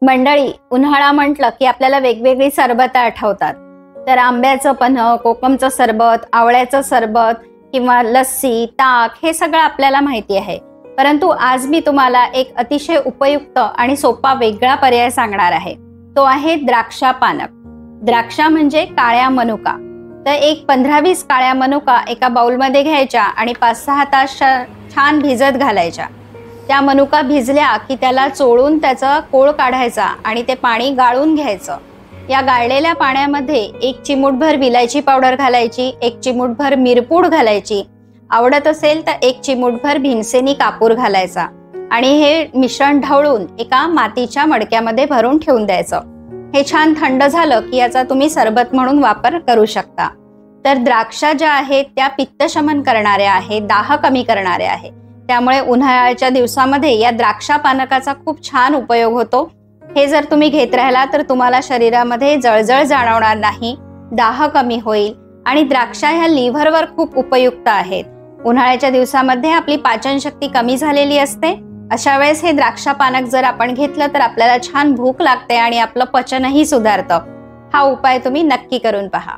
मंडळी, उन्हाळा म्हटलं की आपल्याला वेगवेगळी सरबत आठवतात. तर आंब्याचं पन्ह, कोकमचं सरबत, आवळ्याचं सरबत किंवा लस्सी, ताक हे सगळं आपल्याला माहिती आहे. परंतु आज मी तुम्हाला एक अतिशय उपयुक्त आणि सोपा वेगळा पर्याय सांगणार आहे. तो आहे द्राक्षा पानक. द्राक्षा म्हणजे काळ्या मनुका. तर एक 15-20 काळ्या मनुका एका बाउलमध्ये घ्यायच्या आणि 5-6 तास छान भिजत घालायच्या. त्या मनुका भिजल्या की त्याला चोळून त्याचा कोळ काढायचा आणि ते पाणी गाळून घ्यायचं. या गाळलेल्या पाण्यामध्ये 1 चिमूटभर विलायची पावडर घालायची, 1 चिमूटभर मिरपूड घालायची, आवडत असेल तर 1 चिमूटभर भीमसेनी कापूर घालायचा आणि हे मिश्रण ढवळून एका मातीच्या मडक्यामध्ये भरून ठेवून द्यायचं. हे छान थंड झालं की याचा तुम्ही सरबत म्हणून वापर करू शकता. तर द्राक्षा ज्या आहेत त्या पित्तशमन करणाऱ्या आहेत, दाह कमी करणाऱ्या आहेत. त्यामुळे उन्हाळ्याच्या दिवसामध्ये या द्राक्षा पानकाचा खूप छान उपयोग होतो. हे जर तुम्ही घेत राहिला तर तुम्हाला शरीरामध्ये जळजळ जाणवणार नाही, दाह कमी होईल आणि द्राक्षा ह्या लिव्हरवर खूप उपयुक्त आहेत. उन्हाळ्याच्या दिवसामध्ये आपली पाचनशक्ती कमी झालेली असते. अशा वेळेस हे द्राक्षा पानक जर आपण घेतलं तर आपल्याला छान भूक लागते आणि आपलं पचनही सुधारतं. हा उपाय तुम्ही नक्की करून पहा.